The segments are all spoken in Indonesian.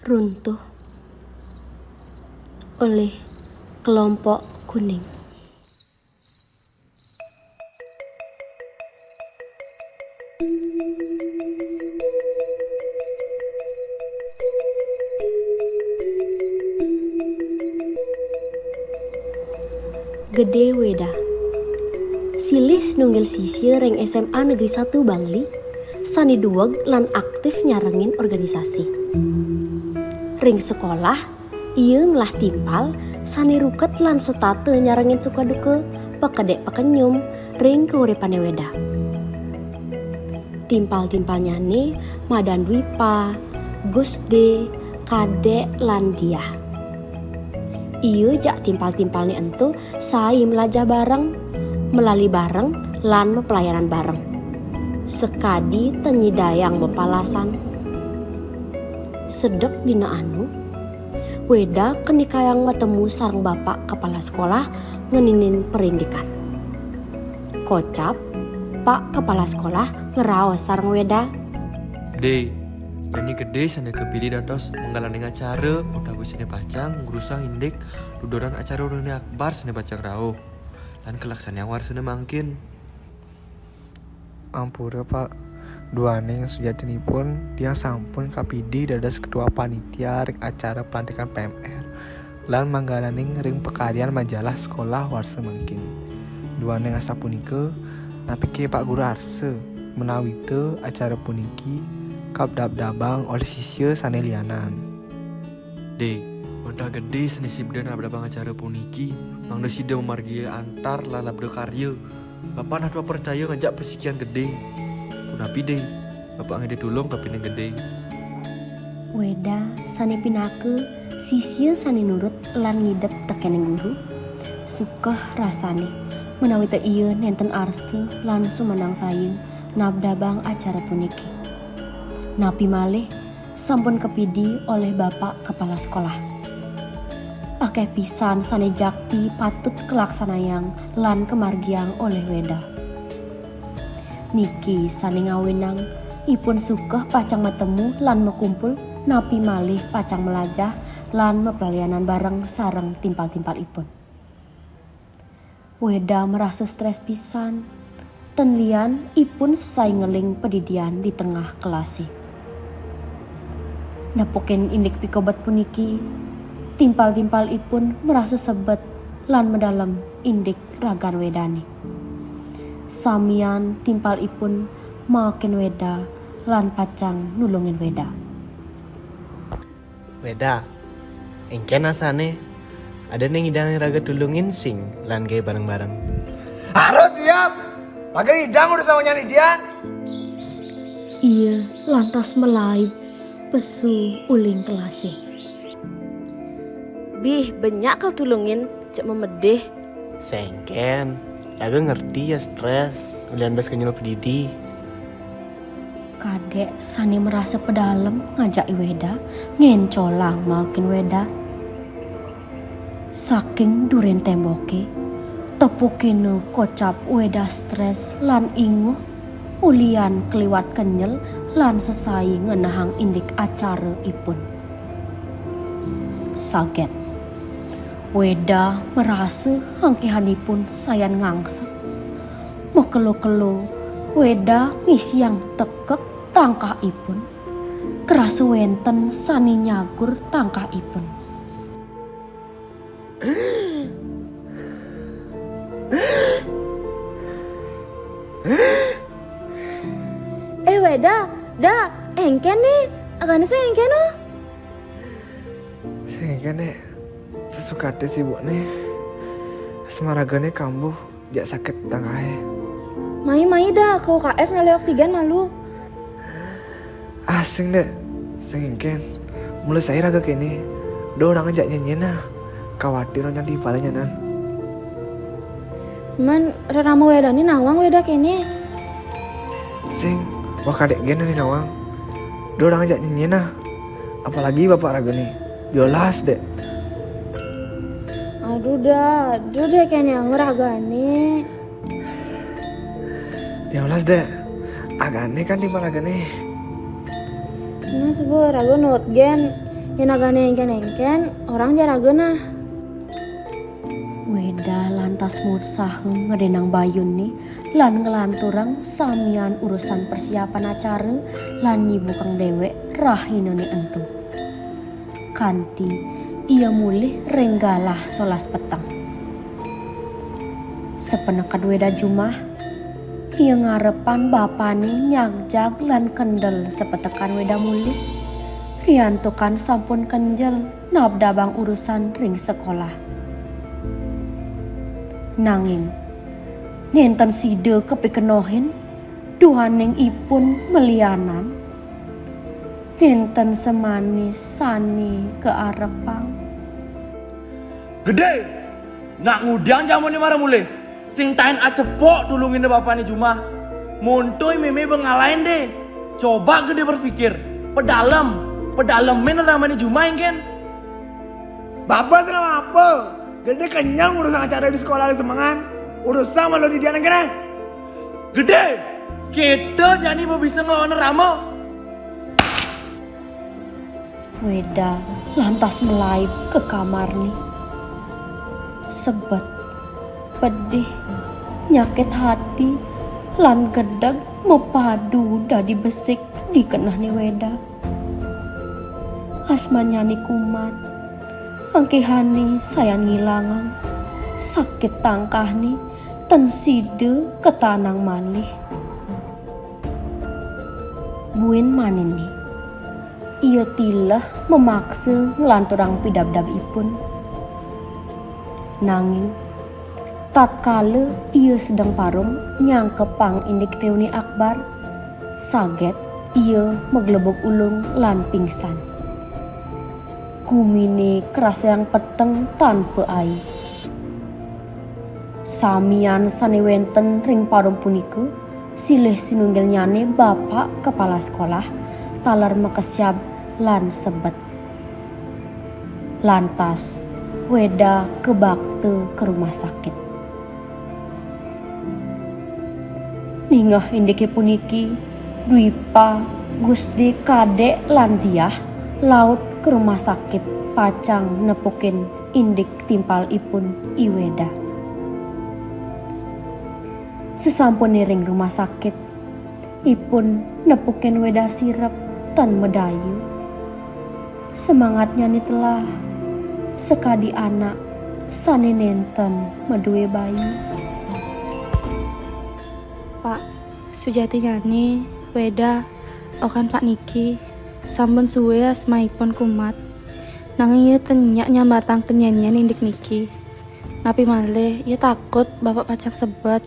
Runtuh oleh kelompok kuning. Gede weda. Silis nunggil sisir reng SMA Negeri 1 Bangli, sani duweg lan aktif nyarengin organisasi. Ring sekolah, ieu ngelah timpal, sani ruket lan setate nyarengin suka duka, pakedek pakenyum, ring keuripane weda. Timpal-timpal nyane, Madan Dwipa, Gusde, Kadek lan Diah. Ieu jak timpal-timpalnya entu sai melajah bareng, melali bareng, lan mepelayanan bareng. Sekadi tenyidayang bepalasan. Sedek dina anu, weda kenikayang ketemu sareng bapak kepala sekolah ngeninin perindikan. Kocap, pak kepala sekolah ngeraos sareng weda. Deh, jadi gede sana kepilih dados menggalani acara udah sini pacang ngurusang indek dudoran acara uruni akbar sini pacang rao dan kelaksan yang war sana mangkin. Ampura pak, duaning sujatinipun dia sampun kapidi dados ketua panitia ring acara pelantikan PMR lan manggalaning ring pekarian majalah sekolah warsa mangkin. Duaning asa punika napike Pak Guru Arse menawi teu acara puniki kapdab-dabang oleh sisya sanelianan. Deh, udah gede seni sibdan abdabang acara puniki mangda sida memargi antar lalabda karya. Bapak nah percaya ngajak persikian gede. Kunapi deh, bapak ngede tulung kapine gede. Weda sani pinake, sisya sani nurut lan ngidep tekeneng guru. Sukeh rasane menawi teu ieu nenten Arse lan sumenang sayeung nabdabang acara puniki. Napi malih sampun kepidi oleh bapak kepala sekolah. Akeh pisan sane jakti patut kelaksanayang lan kemargiang oleh weda. Niki sane ngawinang ipun sukeh pacang metemu lan mekumpul napi malih pacang melajah lan mepelayanan bareng sareng timpal-timpal ipun. Weda merasa stres pisan. Tenlian ipun sesai ngeling pedidian di tengah kelasi. Nepoken indik pikobat puniki, timpal-timpal ipun merasa sebet lan medalem indik ragan wedani. Samian timpal ipun makin weda lan pacang nulungin weda. Weda, engken asane ada neng idang raga tulungin sing lan gay bareng-bareng. Harus siap. Raga idang udah sama nyanyi dia. Ia lantas melaib pesu uling kelasi. Bih, banyak kau tulungin, cek memedeh. Sengken, raga ngerti ya stres, ulian bas kenyal pedidi. Kadek sani merasa pedalem ngajak weda ngencolang makin weda. Saking duren temboke, tepukinu kocap weda stres lan inguh, ulian keliwat kenyel lan sesai ngenahang indik acara ipun. Saget, weda merasa hangkihanipun sayan ngangsa. Mau kelo-kelo, weda ngisi yang tekek tangkah ipun. Kerasa wenten sani nyagur tangkah ipun. Weda, dah, engken nih, agaknya saya engken no. Sengken nek sesukate sibuk nih. Semaragane kambuh jak sakit tangkahe. Mai dah, kau KS ngali oksigen malu. Asing deh, sengken. Mulai saya raga kene, do orang ngajak nyanyi nah. Khawatir orang di palanya nan. Man, rama weda nih nawang weda kene. Sing, wah kadek gen nih nawang. Do orang ngajak nyanyi nah. Apalagi bapak raga nih, diolas deh. Aduh dah kayaknya ngeragane. Diolas deh. Agane kan di palagane. Nah sebuah ragu not gen Yang nagane engken-engken orang jaraga nah. Weda lantas mutsahe ngedenang bayun nih lan ngelanturang samian urusan persiapan acara lan nyibukang dewek rahinone entu. Kanti ia mulih renggalah solas petang. Sepenekat Weda Jumah ia ngarepan bapane nyagjag lan kendel sepetekan Weda mulih. Riantukan sampun kenjel nabdabang urusan ring sekolah. Nanging nenten side kepikenohin duhaning ipun melianan. Nenten semanis sani kearepang. Gede, nak ngudang jamu ni marah mulai. Sing tain acepok tulungin bapaknya Jumah. Montoy meme bengalain deh. Coba gede berpikir, pedalamin namanya Jumah kan? Bapak selama apa? Gede kenyang urusan acara di sekolah di Semangan. Urusan malu di Diana kena. Gede, kita jadi bisa ngelawan Ramo. Weda lantas melaip ke kamar nih. Sebet, pedih, nyakit hati, lan gedeg mepadu dadi besik dikenah nih Weda. Asmanyani kumat, angkihani sayang ngilangan, sakit tangkah nih, tenside ketanang malih. Buin manin nih. Ia tilah memaksa ngelanturang pidabdab ipun. Nanging tatkala ia sedang parung nyangkepang indik reuni akbar, saget ia meglebok ulung lan pingsan. Kumine kerasa yang peteng tanpa air. Samian sanewenten ring parung punika silih sinunggil nyane bapak kepala sekolah talar mekesyab lan sebet. Lantas Weda kebakte ke rumah sakit. Ningah indike puniki Dwipa, Gusdi Kadek lan Diah laut ke rumah sakit pacang nepukin indik timpal ipun Iweda. Sesampun ring rumah sakit ipun nepukin Weda sirep tan medayu. Semangatnya nih telah sekadi anak sani nenten medue bayi. Pak, sujatinya nih Weda okan Pak Niki sampun suwe asmaipun kumat. Nanging ieu tenyak nyambatang kenyanyian indik Niki. Napi malih ieu takut bapak pacang sebet.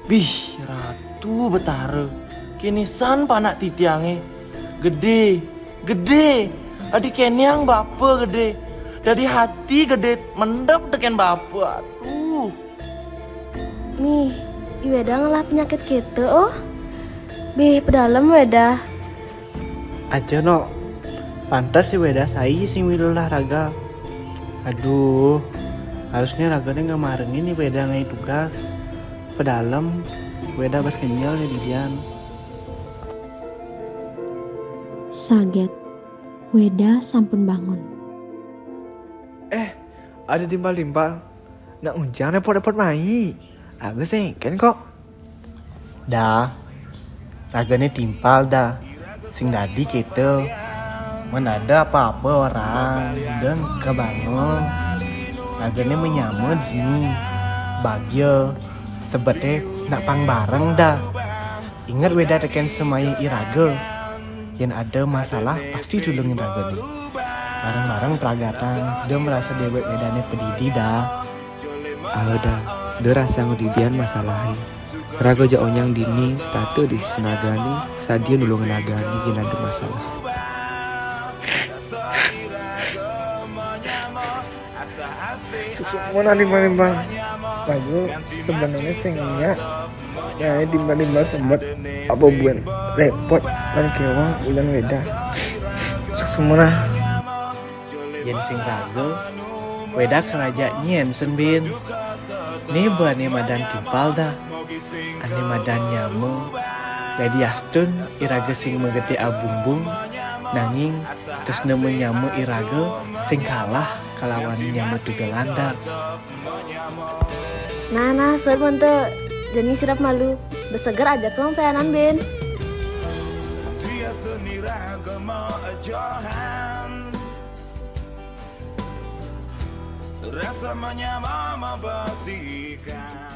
Bih, Ratu Betara. Kini san panak titiange. Gede. Adi kenyang bapa gede. Dari hati gede mendap teken bapa. Atuh. Mih, Iweda ngelah penyakit gitu oh. Bih, pedalam Weda. Aja no. Pantas si Weda sai sing wil olahraga. Aduh, harusnya raganya nggak marengin nih Weda ngai tugas. Pedalam, Weda bas kenyal nih didian. Saget, Weda sampun bangun. Ada timpal-timpal. Nak unjang repot-repot mai. Aku sengken kok. Dah, raganya timpal dah. Sing dadi gitu. Mana ada apa-apa orang dan kebangun. Raganya menyamut ini. Bagyo, sebetnya nak pang bareng dah. Ingat Weda teken semai iraga. Yang ada masalah pasti tulungin raganya. Bareng-bareng peragatan, dia merasa dewek Wedane pedidi dah. Dah, dia rasa ngudidian masalahnya. Raga jaonyang dini statu di senagani sadia nulungan nagani gina ada masalah. Semua nimbang-nimbang. Lagu sebenarnya singnya ya timbal-timbal sembet apa buan repot dan kewang ulan Weda. Semua Yen sing raga, Weda keraja nyen senbin. Nih buane madan timpal dah. Ane madan nyamu. Jadi astun iraga sing megete abumbung. Nanging terus nemu nyamu iraga sing kalah kalawan nyamu tugelanda. Nah, suar bonto. Jadi sirap malu. Bersegar aja kong peanan Ben. Dia seni ragama Johan, rasa menyamama basikan.